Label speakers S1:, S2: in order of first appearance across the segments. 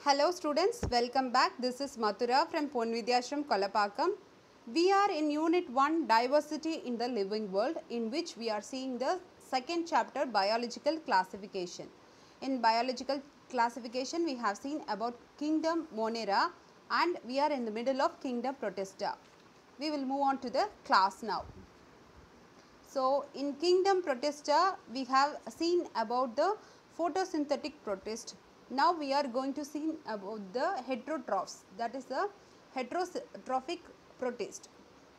S1: Hello students, welcome back. This is Mathura from Ponvidhyashram Kolapakam. We are in Unit 1 Diversity in the Living World, in which we are seeing the second chapter Biological Classification. In Biological Classification we have seen about Kingdom Monera and we are in the middle of Kingdom Protista. We will move on to the class now. So, in Kingdom Protista, we have seen about the photosynthetic protist. Now, we are going to see about the heterotrophs, that is the heterotrophic protist.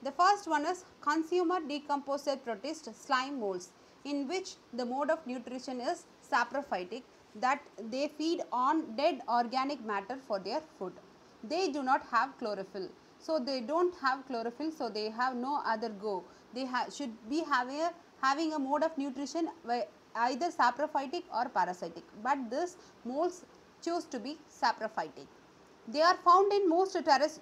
S1: The first one is consumer decomposer protist slime molds, in which the mode of nutrition is saprophytic, that they feed on dead organic matter for their food. They do not have chlorophyll. So, they do not have chlorophyll, so they have no other go. They should be having a mode of nutrition either saprophytic or parasitic, but this molds choose to be saprophytic. They are found in most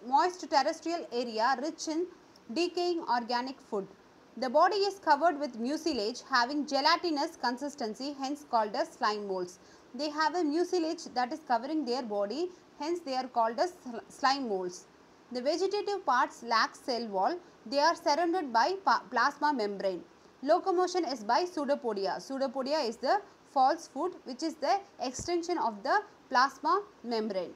S1: moist terrestrial area rich in decaying organic food. The body is covered with mucilage having gelatinous consistency, hence called as slime molds. They have a mucilage that is covering their body, hence they are called as slime molds. The vegetative parts lack cell wall. They are surrounded by plasma membrane. Locomotion is by pseudopodia. Pseudopodia is the false food, which is the extension of the plasma membrane.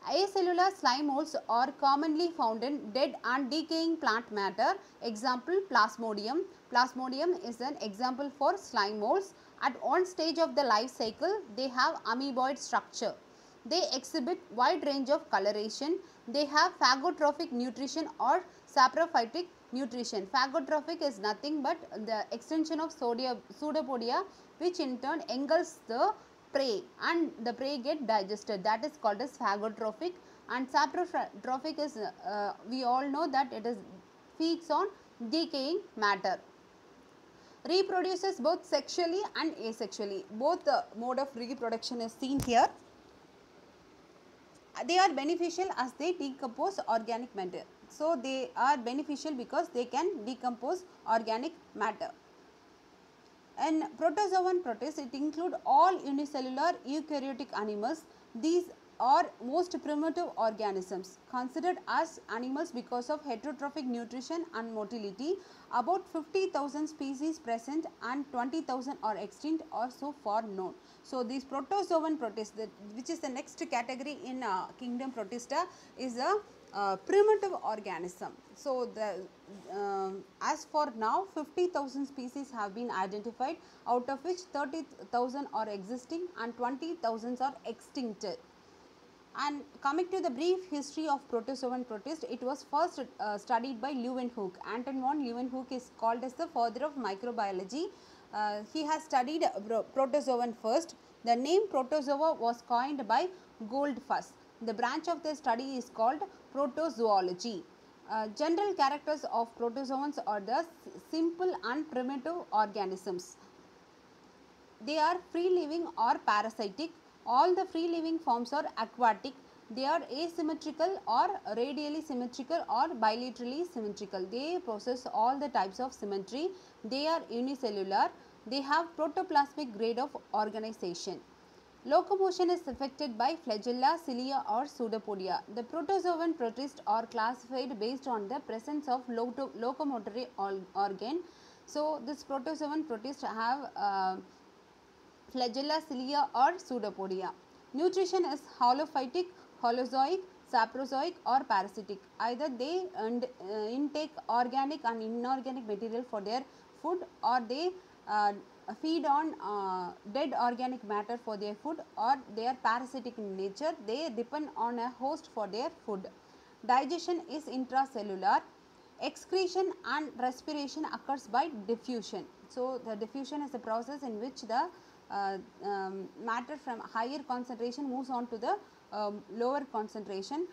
S1: Acellular slime molds are commonly found in dead and decaying plant matter. Example, Plasmodium. Plasmodium is an example for slime molds. At one stage of the life cycle, they have amoeboid structure. They exhibit wide range of coloration. They have phagotrophic nutrition or saprophytic nutrition. Phagotrophic is nothing but the extension of pseudopodia, which in turn engulfs the prey and the prey get digested. That is called as phagotrophic. And saprophytic is we all know that it is feeds on decaying matter. Reproduces both sexually and asexually. Both the mode of reproduction is seen here. They are beneficial as they decompose organic matter. So, they are beneficial because they can decompose organic matter. In protozoan protist, it includes all unicellular eukaryotic animals. These are most primitive organisms considered as animals because of heterotrophic nutrition and motility. About 50,000 species present and 20,000 are extinct or so far known. So, these protozoan protists, which is the next category in Kingdom Protista, is a primitive organism. So, as for now 50,000 species have been identified, out of which 30,000 are existing and 20,000 are extincted. And coming to the brief history of protozoan protist, it was first studied by Leeuwenhoek. Anton von Leeuwenhoek is called as the father of microbiology. He has studied protozoan first. The name protozoa was coined by Goldfuss. The branch of the study is called protozoology. General characters of protozoans are the simple and primitive organisms. They are free living or parasitic. All the free living forms are aquatic. They are asymmetrical or radially symmetrical or bilaterally symmetrical. They possess all the types of symmetry. They are unicellular. They have protoplasmic grade of organization. Locomotion is affected by flagella, cilia or pseudopodia. The protozoan protists are classified based on the presence of locomotory organ. So, this protozoan protists have flagella, cilia or pseudopodia. Nutrition is holophytic, holozoic, saprozoic or parasitic. Either they intake organic and inorganic material for their food, or they feed on dead organic matter for their food, or they are parasitic in nature. They depend on a host for their food. Digestion is intracellular. Excretion and respiration occurs by diffusion. So, the diffusion is a process in which the matter from higher concentration moves on to the lower concentration.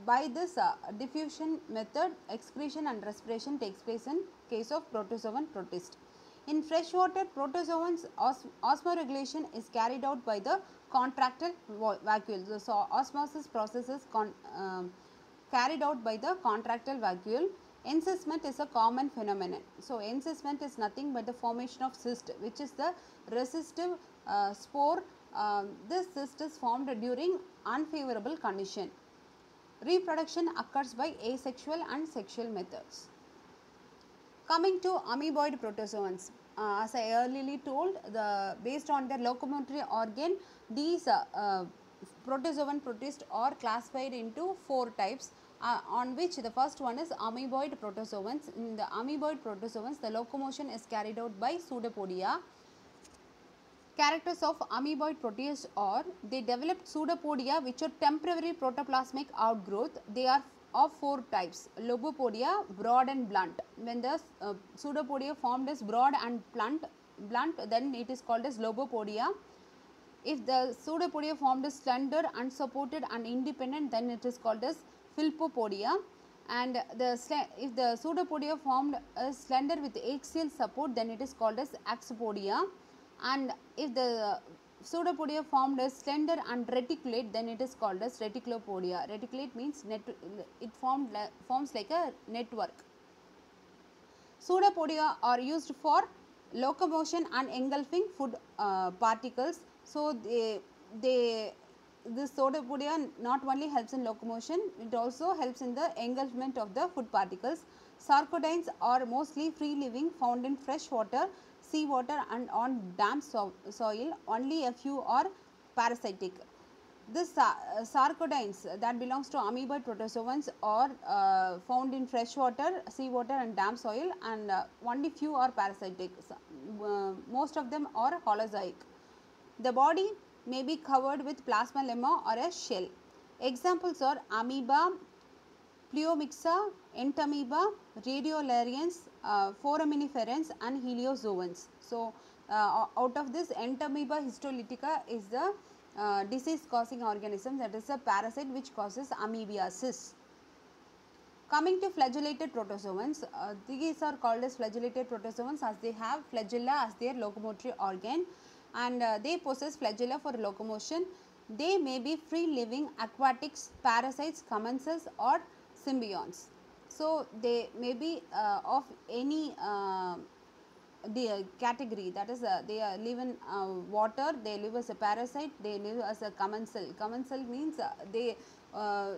S1: By this diffusion method, excretion and respiration takes place in case of protozoan protist. In freshwater, protozoans osmoregulation is carried out by the contractile vacuole. So, osmosis process is carried out by the contractile vacuole. Encystment is a common phenomenon. So, encystment is nothing but the formation of cyst, which is the resistive spore This cyst is formed during unfavorable condition. Reproduction occurs by asexual and sexual methods. Coming to amoeboid protozoans, as I earlier told, based on their locomotory organ, these protozoan protists are classified into 4 types, on which the first one is amoeboid protozoans. In the amoeboid protozoans, the locomotion is carried out by pseudopodia. Characters of amoeboid protists are they developed pseudopodia which are temporary protoplasmic outgrowth. They are of 4 types: lobopodia, broad and blunt. When the pseudopodia formed as broad and blunt, then it is called as lobopodia. If the pseudopodia formed as slender, unsupported and independent, then it is called as philpopodia. And if the pseudopodia formed as slender with axial support, then it is called as axopodia. And if the pseudopodia formed as slender and reticulate, then it is called as reticulopodia. Reticulate means it forms like a network. Pseudopodia are used for locomotion and engulfing food particles. So this pseudopodia not only helps in locomotion, it also helps in the engulfment of the food particles. Sarcodines are mostly free living, found in fresh water, sea water and on damp soil. Only a few are parasitic. This sarcodines that belongs to amoeboid protozoans are found in fresh water, sea water and damp soil, and only few are parasitic. Most of them are holozoic. The body may be covered with plasma lemma or a shell. Examples are amoeba, Pleomyxa, entamoeba, radiolarians, foraminiferans and heliozoans. So, out of this, entamoeba histolytica is the disease causing organism, that is a parasite which causes amoebiasis. Coming to flagellated protozoans, these are called as flagellated protozoans as they have flagella as their locomotory organ, and they possess flagella for locomotion. They may be free living aquatics, parasites, commensals or symbionts. So, they may be of any the category, that is they live in water, they live as a parasite, they live as a commensal. Commensal means they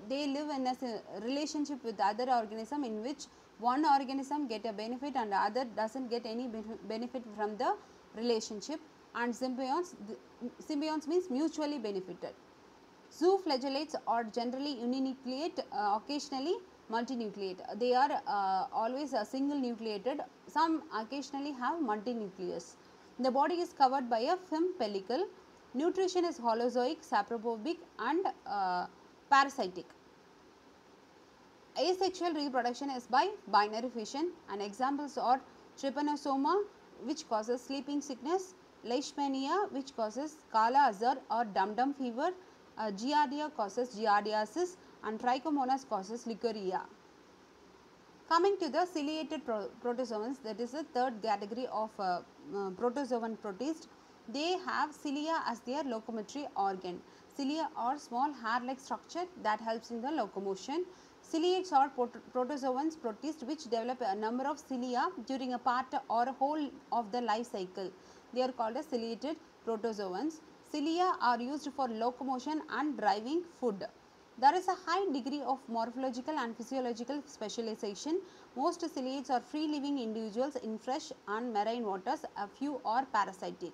S1: live in a relationship with other organism in which one organism get a benefit and the other doesn't get any benefit from the relationship. And symbionts means mutually benefited. Zooflagellates are generally uninucleate, occasionally multinucleate. They are always single nucleated. Some occasionally have multinucleus. The body is covered by a film pellicle. Nutrition is holozoic, saprophobic and parasitic. Asexual reproduction is by binary fission, and examples are trypanosoma which causes sleeping sickness, leishmania which causes kala azar or dum-dum fever, giardia causes giardiasis and trichomonas causes leukorrhea. Coming to the ciliated protozoans, that is the third category of protozoan protist. They have cilia as their locomotory organ. Cilia are small hair-like structure that helps in the locomotion. Ciliates are protozoans protist which develop a number of cilia during a part or a whole of the life cycle. They are called as ciliated protozoans. Cilia are used for locomotion and driving food. There is a high degree of morphological and physiological specialization. Most ciliates are free living individuals in fresh and marine waters. A few are parasitic.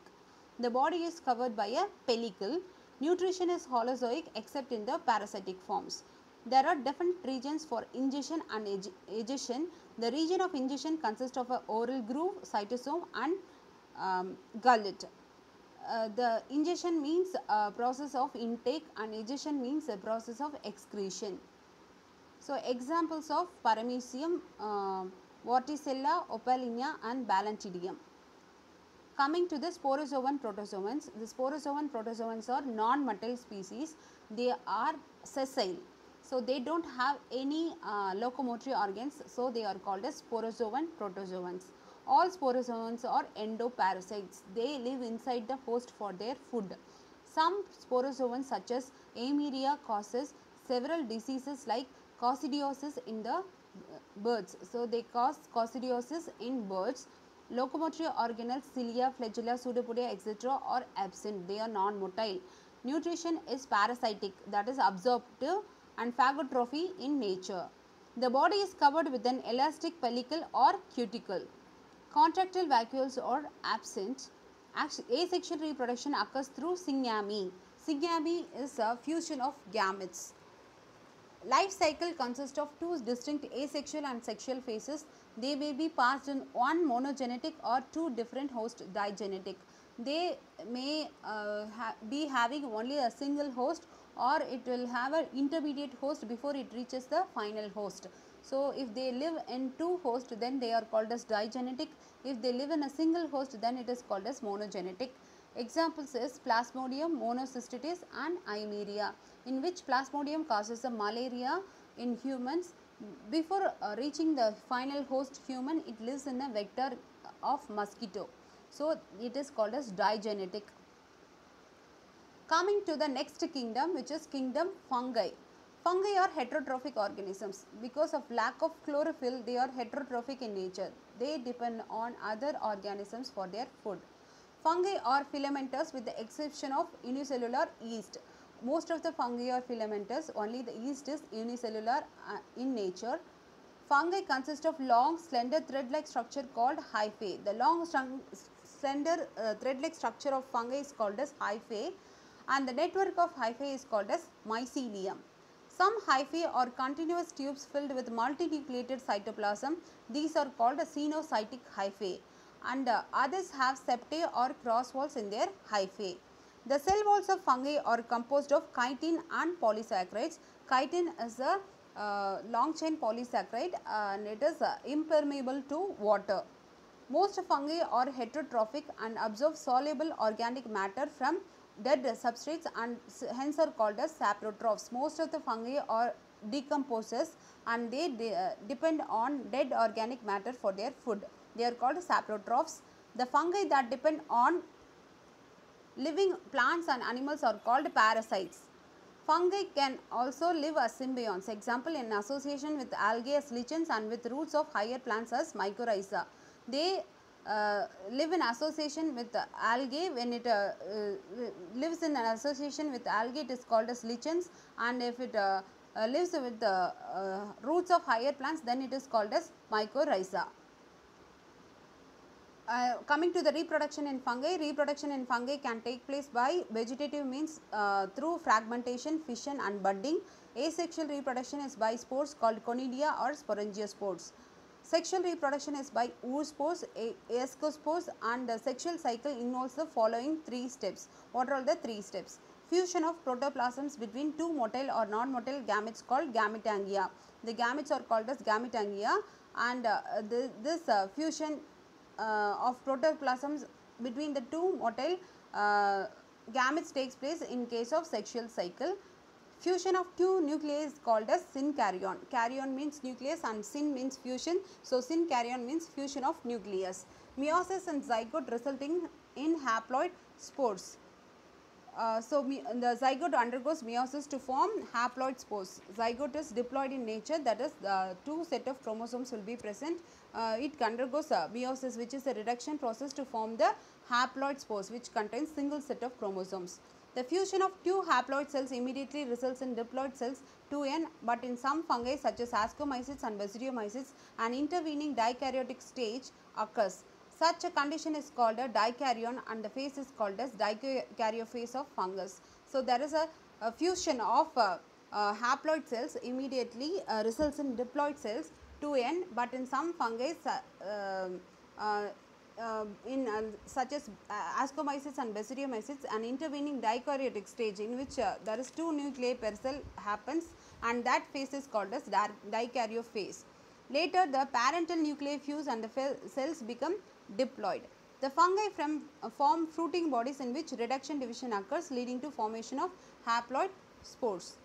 S1: The body is covered by a pellicle. Nutrition is holozoic except in the parasitic forms. There are different regions for ingestion and egestion. The region of ingestion consists of an oral groove, cytosome and gullet. The ingestion means a process of intake and egestion means a process of excretion. So, examples of Paramecium, Vorticella, Opalinia and Balantidium. Coming to the sporozoan protozoans, the sporozoan protozoans are non-motile species. They are sessile. So, they do not have any locomotory organs. So, they are called as sporozoan protozoans. All sporozoans are endoparasites. They live inside the host for their food. Some sporozoans such as Eimeria causes several diseases like coccidiosis in the birds. So, they cause coccidiosis in birds. Locomotory organelles, cilia, flagella, pseudopodia, etc. are absent. They are non-motile. Nutrition is parasitic, that is absorptive, and phagotrophy in nature. The body is covered with an elastic pellicle or cuticle. Contractile vacuoles are absent. Asexual reproduction occurs through syngamy. Syngamy is a fusion of gametes. Life cycle consists of two distinct asexual and sexual phases. They may be passed in one monogenetic or two different host digenetic. They may be having only a single host, or it will have an intermediate host before it reaches the final host. So, if they live in two hosts, then they are called as digenetic. If they live in a single host, then it is called as monogenetic. Examples is Plasmodium monocystitis and Eimeria, in which Plasmodium causes the malaria in humans. Before reaching the final host human, it lives in a vector of mosquito. So, it is called as digenetic. Coming to the next kingdom, which is kingdom fungi. Fungi are heterotrophic organisms. Because of lack of chlorophyll, they are heterotrophic in nature. They depend on other organisms for their food. Fungi are filamentous with the exception of unicellular yeast. Most of the fungi are filamentous, only the yeast is unicellular in nature. Fungi consist of long, slender thread-like structure called hyphae. The long, slender thread-like structure of fungi is called as hyphae, and the network of hyphae is called as mycelium. Some hyphae are continuous tubes filled with multinucleated cytoplasm. These are called cenocytic hyphae, and others have septae or cross walls in their hyphae. The cell walls of fungi are composed of chitin and polysaccharides. Chitin is a long chain polysaccharide and it is impermeable to water. Most fungi are heterotrophic and absorb soluble organic matter from dead substrates and hence are called as saprotrophs. Most of the fungi are decomposers and they depend on dead organic matter for their food. They are called saprotrophs. The fungi that depend on living plants and animals are called parasites. Fungi can also live as symbionts, example in association with algae as lichens and with roots of higher plants as mycorrhiza. They live in association with algae. When it lives in an association with algae, it is called as lichens, and if it lives with the roots of higher plants, then it is called as mycorrhiza. Coming to the reproduction in fungi can take place by vegetative means through fragmentation, fission and budding. Asexual reproduction is by spores called conidia or sporangiospores. Sexual reproduction is by oospores, ascospores, and the sexual cycle involves the following three steps. What are the three steps? Fusion of protoplasms between two motile or non-motile gametes called gametangia. The gametes are called as gametangia, and this fusion of protoplasms between the two motile gametes takes place in case of sexual cycle. Fusion of two nuclei is called as synkaryon. Karyon means nucleus and syn means fusion. So, synkaryon means fusion of nucleus. Meiosis and zygote resulting in haploid spores. The zygote undergoes meiosis to form haploid spores. Zygote is diploid in nature, that is the two set of chromosomes will be present. It undergoes meiosis, which is a reduction process to form the haploid spores, which contains single set of chromosomes. The fusion of two haploid cells immediately results in diploid cells 2n, but in some fungi such as ascomycetes and basidiomycetes, an intervening dikaryotic stage occurs. Such a condition is called a dikaryon and the phase is called as dikaryophase of fungus. So, there is a fusion of haploid cells immediately results in diploid cells 2n, but in some fungi such as ascomycetes and basidiomycetes, an intervening dikaryotic stage in which there is two nuclei per cell happens, and that phase is called as dikaryophase. Later, the parental nuclei fuse and the cells become diploid. The fungi form fruiting bodies in which reduction division occurs, leading to formation of haploid spores.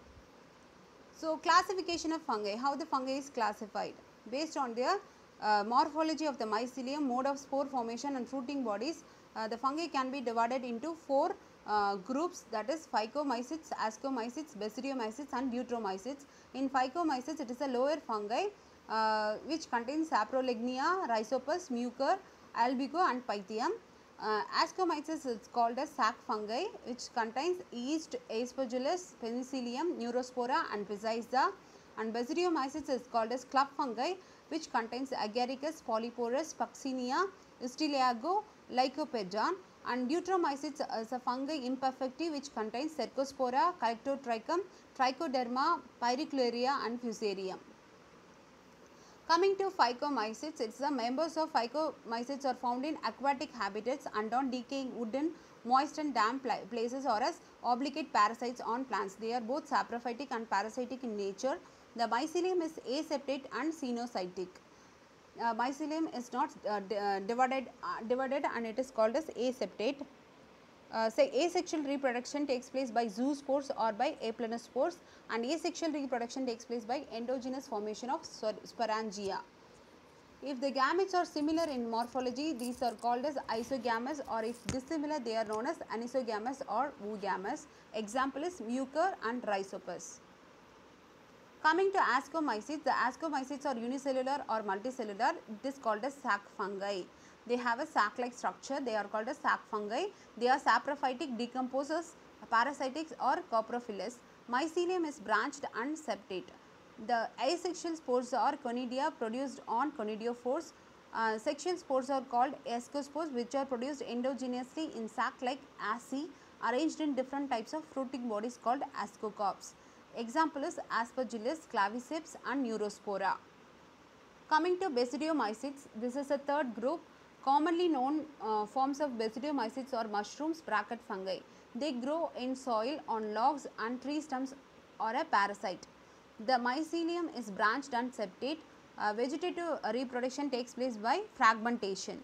S1: So, classification of fungi. How the fungi is classified? Based on their morphology of the mycelium, mode of spore formation and fruiting bodies, the fungi can be divided into four groups, that is Phycomycetes, Ascomycetes, Basidiomycetes and Butyromycetes. In Phycomycetes, it is a lower fungi which contains Saprolegnia, Rhizopus, Mucor albigo and pythium. Ascomyces is called as sac fungi, which contains yeast, aspergillus, penicillium, neurospora and rhiza. And basidiomyces is called as club fungi, which contains agaricus, polyporus, puccinia, styliago, lycoperdon. And deuteromyces is a fungi imperfecti, which contains cercospora, calyptotrichum, trichoderma, pyricularia and fusarium. Coming to phycomycetes, it's the members of phycomycetes are found in aquatic habitats and on decaying wood in moist and damp places, or as obligate parasites on plants. They are both saprophytic and parasitic in nature. The mycelium is aseptate and cenocytic. Mycelium is not divided and it is called as aseptate. Say asexual reproduction takes place by zoospores or by aplanospores, and asexual reproduction takes place by endogenous formation of sporangia. If the gametes are similar in morphology, these are called as isogamous, or if dissimilar, they are known as anisogamous or oogamous. Example is mucor and rhizopus. Coming to ascomycetes, the ascomycetes are unicellular or multicellular. It is called as sac fungi. They have a sac-like structure. They are called as sac fungi. They are saprophytic, decomposers, parasitic or coprophilous. Mycelium is branched and septate. The asexual spores are conidia produced on conidiophores. Sexual spores are called ascospores, which are produced endogenously in sac-like asci arranged in different types of fruiting bodies called ascocarps. Example is Aspergillus, claviceps and Neurospora. Coming to basidiomycetes, this is a third group. Commonly known forms of basidiomycetes are mushrooms, bracket fungi. They grow in soil, on logs and tree stumps, or a parasite. The mycelium is branched and septate. Vegetative reproduction takes place by fragmentation.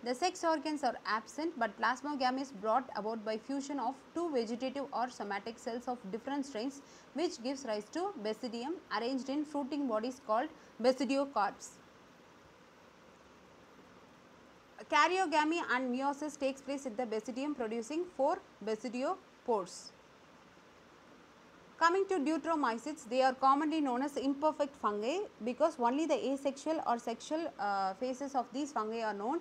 S1: The sex organs are absent, but plasmogamy is brought about by fusion of two vegetative or somatic cells of different strains, which gives rise to basidium arranged in fruiting bodies called basidiocarps. Karyogamy and meiosis takes place at the basidium, producing 4 basidiopores. Coming to deuteromycetes, they are commonly known as imperfect fungi because only the asexual or sexual phases of these fungi are known.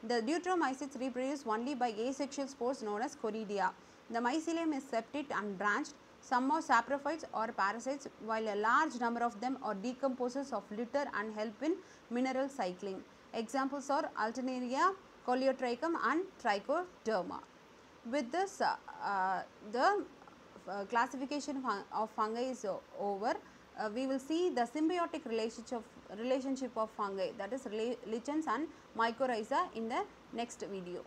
S1: The deuteromycetes reproduce only by asexual spores known as conidia. The mycelium is septate and branched. Some are saprophytes or parasites, while a large number of them are decomposers of litter and help in mineral cycling. Examples are Alternaria, Coleotrichum and Trichoderma. With this, the classification of fungi is over. We will see the symbiotic relationship of fungi, that is lichens and mycorrhiza, in the next video.